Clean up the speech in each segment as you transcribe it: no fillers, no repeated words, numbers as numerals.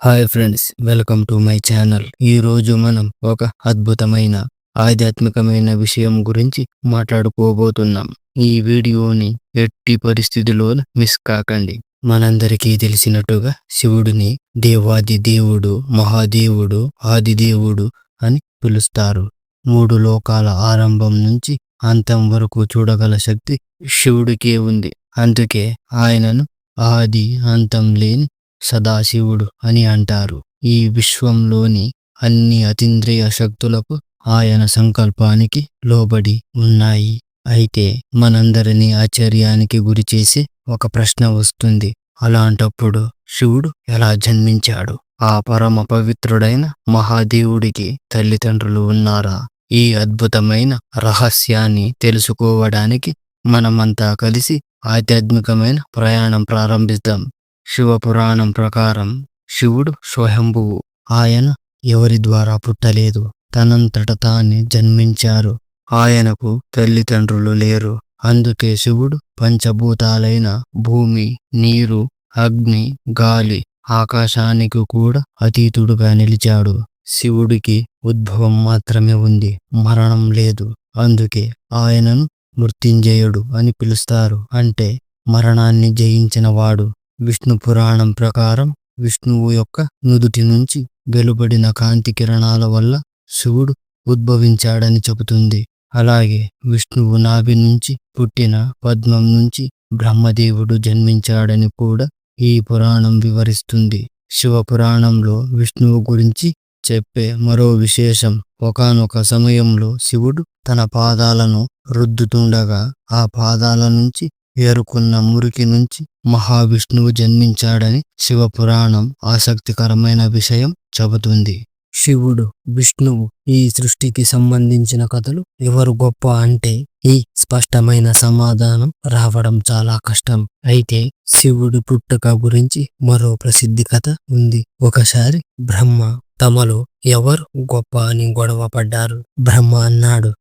Hi friends, welcome to my channel. ఈరోజు మనం ఒక అద్భుతమైన ఆధ్యాత్మికమైన విషయం గురించి మాట్లాడుకోబోతున్నాం. ఈ వీడియోని ఎట్టి పరిస్థితిలోనూ మిస్ కాకండి. మనందరికీ తెలిసినట్టుగా శివుడిని దేవాది దేవుడు, మహాదేవుడు, ఆదిదేవుడు అని పిలుస్తారు. 3 లోకాల ఆరంభం నుంచి అంతం వరకు చూడగల శక్తి శివుడికే ఉంది. అందుకే ఆయనను ఆది అంతం లేని సదాశివుడు అని అంటారు. ఈ విశ్వంలోని అన్ని అతీంద్రియ శక్తులకు ఆయన సంకల్పానికి లోబడి ఉన్నాయి. అయితే మనందరినీ ఆశ్చర్యానికి గురిచేసే ఒక ప్రశ్న వస్తుంది. అలాంటప్పుడు శివుడు ఎలా జన్మించాడు? ఆ పరమ పవిత్రుడైన మహాదేవుడికి తల్లిదండ్రులు ఉన్నారా? ఈ అద్భుతమైన రహస్యాన్ని తెలుసుకోవడానికి మనమంతా కలిసి ఆధ్యాత్మికమైన ప్రయాణం ప్రారంభిద్దాం. శివపురాణం ప్రకారం శివుడు స్వయంభువు. ఆయన ఎవరి ద్వారా పుట్టలేదు, తనంతట తానే జన్మించారు. ఆయనకు తల్లిదండ్రులు లేరు. అందుకే శివుడు పంచభూతాలైన భూమి, నీరు, అగ్ని, గాలి, ఆకాశానికి కూడా అతీతుడుగా నిలిచాడు. శివుడికి ఉద్భవం మాత్రమే ఉంది, మరణం లేదు. అందుకే ఆయనను మృత్యుంజయుడు అని పిలుస్తారు. అంటే మరణాన్ని జయించిన వాడు. విష్ణు పురాణం ప్రకారం విష్ణువు యొక్క నుదుటి నుంచి వెలువడిన కాంతి కిరణాల వల్ల శివుడు ఉద్భవించాడని చెబుతుంది. అలాగే విష్ణువు నాభి నుంచి పుట్టిన పద్మం నుంచి బ్రహ్మదేవుడు జన్మించాడని కూడా ఈ పురాణం వివరిస్తుంది. శివపురాణంలో విష్ణువు గురించి చెప్పే మరో విశేషం, ఒకానొక సమయంలో శివుడు తన పాదాలను రుద్దుతుండగా ఆ పాదాల నుంచి ఏరుకున్న మురికి నుంచి మహావిష్ణువు జన్మించాడని శివపురాణం ఆసక్తికరమైన విషయం చెబుతుంది. శివుడు, విష్ణువు, ఈ సృష్టికి సంబంధించిన కథలు ఎవరు గొప్ప అంటే ఈ స్పష్టమైన సమాధానం రావడం చాలా కష్టం. అయితే శివుడు పుట్టుక గురించి మరో ప్రసిద్ధి కథ ఉంది. ఒకసారి బ్రహ్మ తమలో ఎవరు గొప్ప అని గొడవ పడ్డారు. బ్రహ్మ అన్నాడు,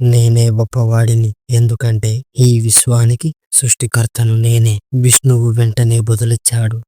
నేనే గొప్పవాడిని, ఎందుకంటే ఈ విశ్వానికి సృష్టికర్తను నేనే. విష్ణువు వెంటనే బదులిచ్చాడు,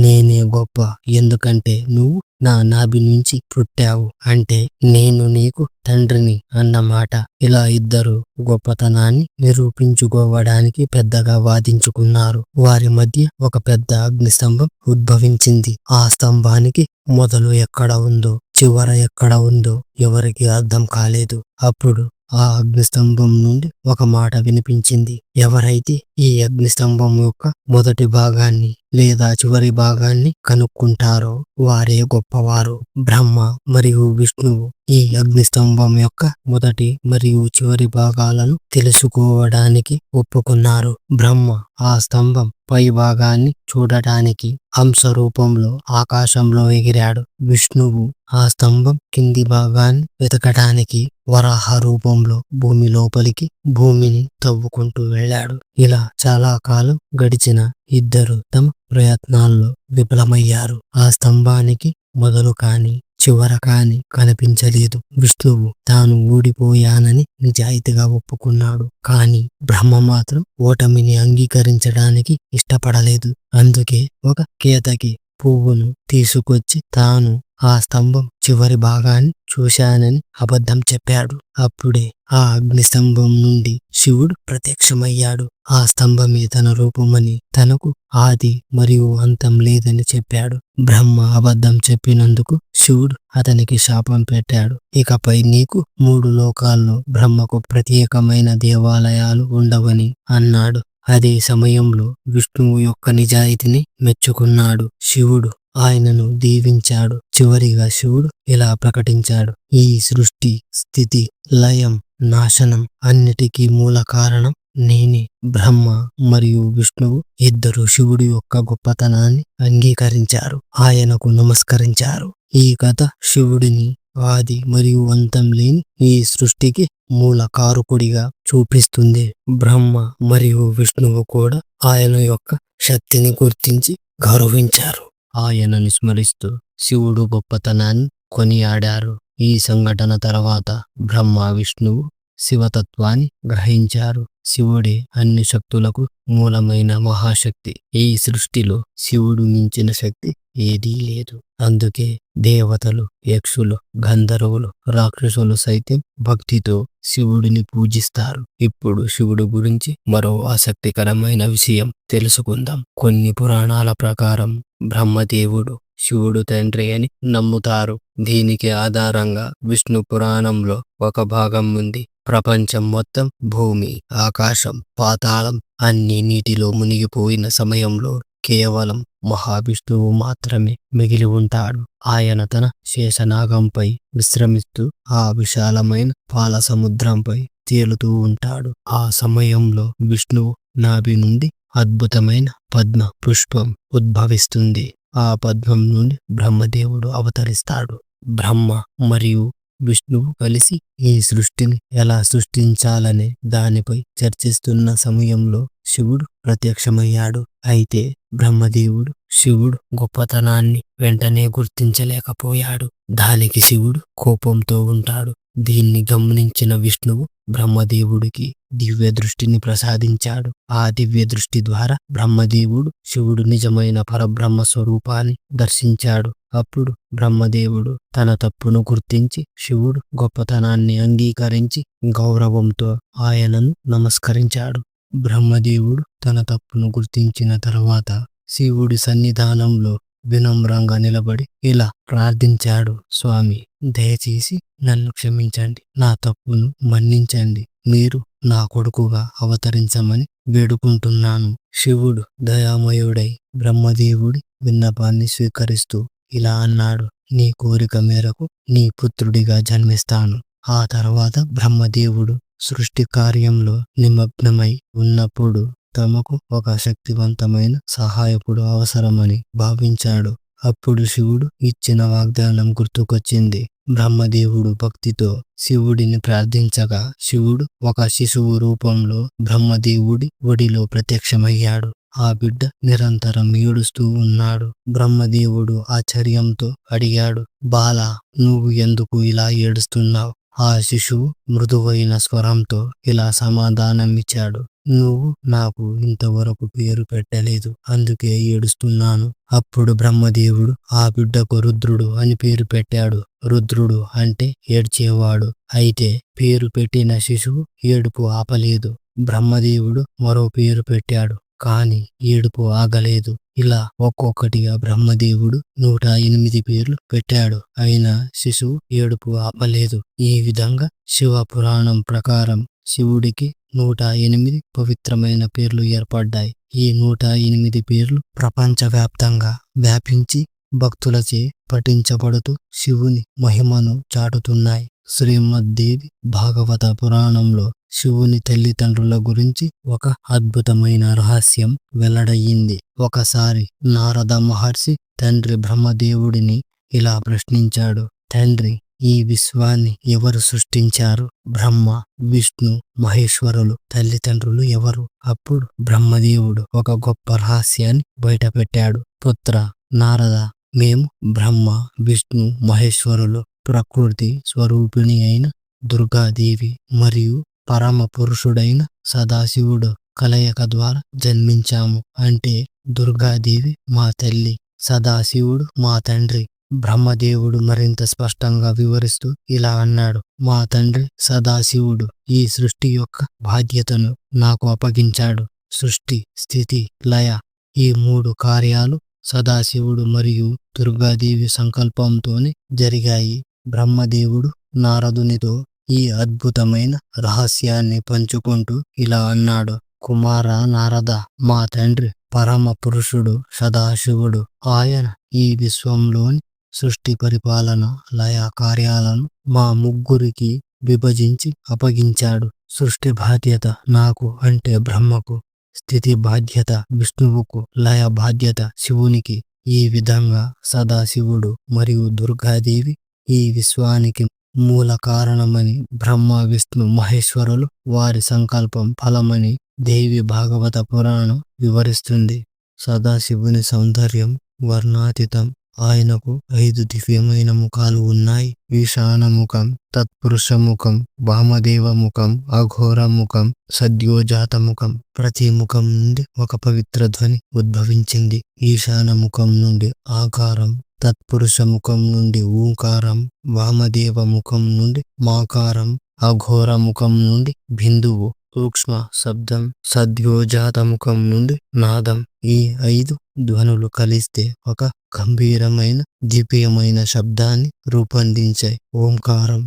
నేనే గొప్ప, ఎందుకంటే నువ్వు నా నాభి నుంచి పుట్టావు, అంటే నేను నీకు తండ్రిని అన్నమాట. ఇలా ఇద్దరు గొప్పతనాన్ని నిరూపించుకోవడానికి పెద్దగా వాదించుకున్నారు. వారి మధ్య ఒక పెద్ద అగ్నిస్తంభం ఉద్భవించింది. ఆ స్తంభానికి మొదలు ఎక్కడ ఉందో, చివర ఎక్కడ ఉందో ఎవరికి అర్థం కాలేదు. అప్పుడు ఆ అగ్నిస్తంభం నుండి ఒక మాట వినిపించింది. ఎవరైతే ఈ అగ్నిస్తంభం యొక్క మొదటి భాగాన్ని లేదా చివరి భాగాన్ని కనుక్కుంటారో వారే గొప్పవారు. బ్రహ్మ మరియు విష్ణువు ఈ అగ్నిస్తంభం యొక్క మొదటి మరియు చివరి భాగాలను తెలుసుకోవడానికి ఒప్పుకున్నారు. బ్రహ్మ ఆ స్తంభం పై భాగాన్ని చూడటానికి హంస రూపంలో ఆకాశంలో ఎగిరాడు. విష్ణువు ఆ స్తంభం కింది భాగాన్ని వెతకటానికి వరాహ రూపంలో భూమి లోపలికి భూమిని తవ్వుకుంటూ వెళ్ళాడు. ఇలా చాలా కాలం గడిచిన ఇద్దరు తమ ప్రయత్నాల్లో విఫలమయ్యారు. ఆ స్తంభానికి మొదలు కాని చివర కాని కనిపించలేదు. విష్ణువు తాను ఓడిపోయానని నిజాయితీగా ఒప్పుకున్నాడు. కానీ బ్రహ్మ మాత్రం ఓటమిని అంగీకరించడానికి ఇష్టపడలేదు. అందుకే ఒక కేతకి పువ్వును తీసుకొచ్చి తాను ఆ స్తంభం చివరి భాగాన్ని చూశానని అబద్ధం చెప్పాడు. అప్పుడే ఆ అగ్నిస్తంభం నుండి శివుడు ప్రత్యక్షమయ్యాడు. ఆ స్తంభమే తన రూపమని, తనకు ఆది మరియు అంతం లేదని చెప్పాడు. బ్రహ్మ అబద్ధం చెప్పినందుకు శివుడు అతనికి శాపం పెట్టాడు. ఇకపై నీకు 3 లోకాల్లో బ్రహ్మకు ప్రత్యేకమైన దేవాలయాలు ఉండవని అన్నాడు. అదే సమయంలో విష్ణువు యొక్క నిజాయితీని మెచ్చుకున్నాడు శివుడు. ఆయనను దీవించాడు. చివరిగా శివుడు ఇలా ప్రకటించాడు, ఈ సృష్టి, స్థితి, లయం, నాశనం అన్నిటికీ మూల కారణం నేనే. బ్రహ్మ మరియు విష్ణువు ఇద్దరు శివుడి యొక్క గొప్పతనాన్ని అంగీకరించారు, ఆయనకు నమస్కరించారు. ఈ కథ శివుడిని ఆది మరియు అంతం లేని ఈ సృష్టికి మూల కారకుడిగా చూపిస్తుంది. బ్రహ్మ మరియు విష్ణువు కూడా ఆయన యొక్క శక్తిని గుర్తించి గౌరవించారు. ఆయనను స్మరిస్తూ శివుడు గొప్పతనాన్ని కొనియాడారు. ఈ సంఘటన తర్వాత బ్రహ్మ, విష్ణువు శివతత్వాన్ని గ్రహించారు. శివుడే అన్ని శక్తులకు మూలమైన మహాశక్తి. ఈ సృష్టిలో శివుడు మించిన శక్తి ఏదీ లేదు. అందుకే దేవతలు, యక్షులు, గంధర్వులు, రాక్షసులు సైతం భక్తితో శివుడిని పూజిస్తారు. ఇప్పుడు శివుడు గురించి మరో ఆసక్తికరమైన విషయం తెలుసుకుందాం. కొన్ని పురాణాల ప్రకారం బ్రహ్మదేవుడు శివుడు తండ్రి అని నమ్ముతారు. దీనికి ఆధారంగా విష్ణు పురాణంలో ఒక భాగం ఉంది. ప్రపంచం మొత్తం, భూమి, ఆకాశం, పాతాళం అన్ని నీటిలో మునిగిపోయిన సమయంలో కేవలం మహావిష్ణువు మాత్రమే మిగిలి ఉంటాడు. ఆయన తన శేషనాగంపై విశ్రమిస్తూ ఆ విశాలమైన పాల సముద్రంపై తేలుతూ ఉంటాడు. ఆ సమయంలో విష్ణువు నాభి నుండి అద్భుతమైన పద్మ పుష్పం ఉద్భవిస్తుంది. ఆ పద్మం నుండి బ్రహ్మదేవుడు అవతరిస్తాడు. బ్రహ్మ మరియు విష్ణువు కలిసి ఈ సృష్టిని ఎలా సృష్టించాలనే దానిపై చర్చిస్తున్న సమయంలో శివుడు ప్రత్యక్షమయ్యాడు. అయితే బ్రహ్మదేవుడు శివుడు గొప్పతనాన్ని వెంటనే గుర్తించలేకపోయాడు. దానికి శివుడు కోపంతో ఉంటాడు. దీన్ని గమనించిన విష్ణువు బ్రహ్మదేవుడికి దివ్య దృష్టిని ప్రసాదించాడు. ఆ దివ్య దృష్టి ద్వారా బ్రహ్మదేవుడు శివుడు నిజమైన పరబ్రహ్మ స్వరూపాన్ని దర్శించాడు. అప్పుడు బ్రహ్మదేవుడు తన తప్పును గుర్తించి శివుడు గొప్పతనాన్ని అంగీకరించి గౌరవంతో ఆయనను నమస్కరించాడు. బ్రహ్మదేవుడు తన తప్పును గుర్తించిన తర్వాత శివుడి సన్నిధానంలో వినమ్రంగా నిలబడి ఇలా ప్రార్థించాడు. స్వామి, దయచేసి నన్ను క్షమించండి. నా తప్పును మన్నించండి. మీరు నా కొడుకుగా అవతరించమని వేడుకుంటున్నాను. శివుడు దయామయుడై బ్రహ్మదేవుడి విన్నపాన్ని స్వీకరిస్తూ ఇలా అన్నాడు. నీ కోరిక మేరకు నీ పుత్రుడిగా జన్మిస్తాను. ఆ తర్వాత బ్రహ్మదేవుడు సృష్టి కార్యంలో నిమగ్నమై ఉన్నప్పుడు తమకు ఒక శక్తివంతమైన సహాయకుడు అవసరమని భావించాడు. అప్పుడు శివుడు ఇచ్చిన వాగ్దానం గుర్తుకొచ్చింది. బ్రహ్మదేవుడు భక్తితో శివుడిని ప్రార్థించగా శివుడు ఒక శిశువు రూపంలో బ్రహ్మదేవుడి ఒడిలో ప్రత్యక్షమయ్యాడు. ఆ బిడ్డ నిరంతరం ఏడుస్తూ ఉన్నాడు. బ్రహ్మదేవుడు ఆశ్చర్యంతో అడిగాడు, బాలా, నువ్వు ఎందుకు ఇలా ఏడుస్తున్నావు? ఆ శిశువు మృదువైన స్వరంతో ఇలా సమాధానమిచ్చాడు, నువ్వు నాకు ఇంతవరకు పేరు పెట్టలేదు, అందుకే ఏడుస్తున్నాను. అప్పుడు బ్రహ్మదేవుడు ఆ బిడ్డకు రుద్రుడు అని పేరు పెట్టాడు. రుద్రుడు అంటే ఏడ్చేవాడు. అయితే పేరు పెట్టిన శిశువు ఏడుపు ఆపలేదు. బ్రహ్మదేవుడు మరో పేరు పెట్టాడు, కాని ఏడుపు ఆగలేదు. ఇలా ఒక్కొక్కటిగా బ్రహ్మదేవుడు 108 పేర్లు పెట్టాడు. అయినా శిశువు ఏడుపు ఆపలేదు. ఈ విధంగా శివ పురాణం ప్రకారం శివుడికి 108 పవిత్రమైన పేర్లు ఏర్పడ్డాయి. ఈ 108 పేర్లు ప్రపంచవ్యాప్తంగా వ్యాపించి భక్తులచే పఠించబడుతూ శివుని మహిమను చాటుతున్నాయి. శ్రీమద్దేవి భాగవత పురాణంలో శివుని తల్లిదండ్రుల గురించి ఒక అద్భుతమైన రహస్యం వెల్లడయ్యింది. ఒకసారి నారద మహర్షి తండ్రి బ్రహ్మదేవుడిని ఇలా ప్రశ్నించాడు, తండ్రి, ఈ విశ్వాన్ని ఎవరు సృష్టించారు? బ్రహ్మ, విష్ణు, మహేశ్వరులు తల్లిదండ్రులు ఎవరు? అప్పుడు బ్రహ్మదేవుడు ఒక గొప్ప రహస్యాన్ని బయటపెట్టాడు. పుత్ర నారద, మేము బ్రహ్మ, విష్ణు, మహేశ్వరులు ప్రకృతి స్వరూపిణి అయిన దుర్గాదేవి మరియు పరమ పురుషుడైన సదాశివుడు కలయిక ద్వారా జన్మించాము. అంటే దుర్గాదేవి మా తల్లి, సదాశివుడు మా తండ్రి. బ్రహ్మదేవుడు మరింత స్పష్టంగా వివరిస్తూ ఇలా అన్నాడు, మా తండ్రి సదాశివుడు ఈ సృష్టి యొక్క బాధ్యతను నాకు అప్పగించాడు. సృష్టి, స్థితి, లయ ఈ 3 కార్యాలు సదాశివుడు మరియు దుర్గాదేవి సంకల్పంతోనే జరిగాయి. బ్రహ్మదేవుడు నారదునితో ఈ అద్భుతమైన రహస్యాన్ని పంచుకుంటూ ఇలా అన్నాడు, కుమార నారద, మా తండ్రి పరమ పురుషుడు సదాశివుడు. ఆయన ఈ విశ్వంలోని సృష్టి పరిపాలన, లయ కార్యాలను మా ముగ్గురికి విభజించి అప్పగించాడు. సృష్టి బాధ్యత నాకు అంటే బ్రహ్మకు, స్థితి బాధ్యత విష్ణువుకు, లయ బాధ్యత శివునికి. ఈ విధంగా సదాశివుడు మరియు దుర్గాదేవి ఈ విశ్వానికి మూల కారణమని బ్రహ్మ, విష్ణు, మహేశ్వరులు వారి సంకల్పం ఫలమని దేవి భాగవత పురాణం వివరిస్తుంది. సదాశివుని సౌందర్యం వర్ణాతీతం. ఆయనకు 5 దివ్యమైన ముఖాలు ఉన్నాయి. ఈశాన ముఖం, తత్పురుష ముఖం, వామదేవ ముఖం, అఘోర ముఖం, సద్యోజాత ముఖం. ప్రతి ముఖం నుండి ఒక పవిత్ర ధ్వని ఉద్భవించింది. ఈశాన ముఖం నుండి ఆకారం, తత్పురుష ముఖం నుండి ఓంకారం, వామదేవ ముఖం నుండి మాకారం, అఘోర ముఖం నుండి బిందువు సూక్ష్మ శబ్దం, సద్యోజాత ముఖం నుండి నాదం. ఈ 5 ధ్వనులు కలిస్తే ఒక గంభీరమైన దివ్యమైన శబ్దాన్ని రూపొందించాయి. ఓంకారం.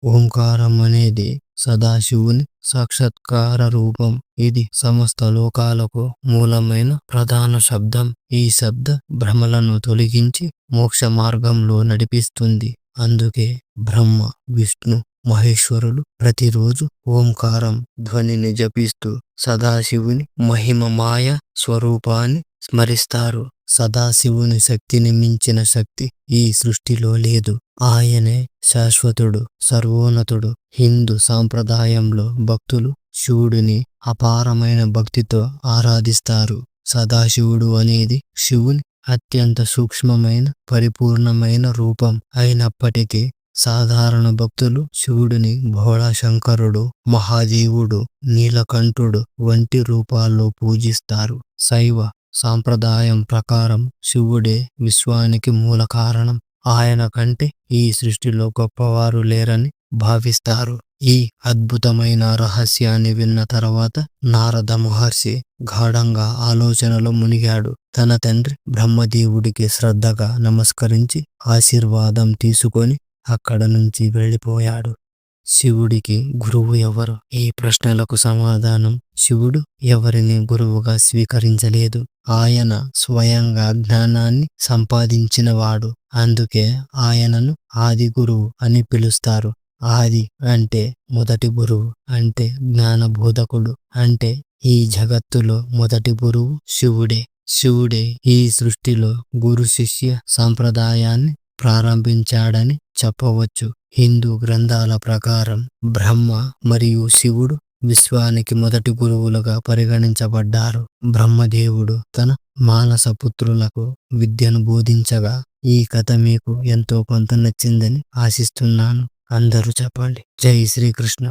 ఓంకారం అనేది సదాశివుని సాక్షాత్కార రూపం. ఇది సమస్త లోకాలకు మూలమైన ప్రధాన శబ్దం. ఈ శబ్ద భ్రమలను తొలగించి మోక్ష మార్గంలో నడిపిస్తుంది. అందుకే బ్రహ్మ, విష్ణు, మహేశ్వరులు ప్రతిరోజు ఓంకారం ధ్వనిని జపిస్తూ సదాశివుని మహిమమాయ స్వరూపాన్ని స్మరిస్తారు. సదాశివుని శక్తిని మించిన శక్తి ఈ సృష్టిలో లేదు. ఆయనే శాశ్వతుడు, సర్వోన్నతుడు. హిందూ సాంప్రదాయంలో భక్తులు శివుడిని అపారమైన భక్తితో ఆరాధిస్తారు. సదాశివుడు అనేది శివుని అత్యంత సూక్ష్మమైన పరిపూర్ణమైన రూపం అయినప్పటికీ సాధారణ భక్తులు శివుడిని భోళాశంకరుడు, మహాదేవుడు, నీలకంఠుడు వంటి రూపాల్లో పూజిస్తారు. శైవ సాంప్రదాయం ప్రకారం శివుడే విశ్వానికి మూల కారణం. ఆయన కంటే ఈ సృష్టిలో గొప్పవారు లేరని భావిస్తారు. ఈ అద్భుతమైన రహస్యాన్ని విన్న తర్వాత నారద మహర్షి గాఢంగా ఆలోచనలో మునిగాడు. తన తండ్రి బ్రహ్మదేవుడికి శ్రద్ధగా నమస్కరించి ఆశీర్వాదం తీసుకొని అక్కడ నుంచి వెళ్ళిపోయాడు. శివుడికి గురువు ఎవరు? ఈ ప్రశ్నలకు సమాధానం: శివుడు ఎవరిని గురువుగా స్వీకరించలేదు. ఆయన స్వయంగా జ్ఞానాన్ని సంపాదించినవాడు. అందుకే ఆయనను ఆది గురువు అని పిలుస్తారు. ఆది అంటే మొదటి గురువు, అంటే జ్ఞాన బోధకుడు. అంటే ఈ జగత్తులో మొదటి గురువు శివుడే. శివుడే ఈ సృష్టిలో గురు శిష్య సాంప్రదాయాన్ని ప్రారంభించాడని చెప్పవచ్చు. హిందూ గ్రంథాల ప్రకారం బ్రహ్మ మరియు శివుడు విశ్వానికి మొదటి గురువులుగా పరిగణించబడ్డారు. బ్రహ్మదేవుడు తన మానస పుత్రులకు విద్యను బోధించగా ఈ కథ మీకు ఎంతో కొంత నచ్చిందని ఆశిస్తున్నాను. అందరూ చెప్పండి. జై శ్రీకృష్ణ.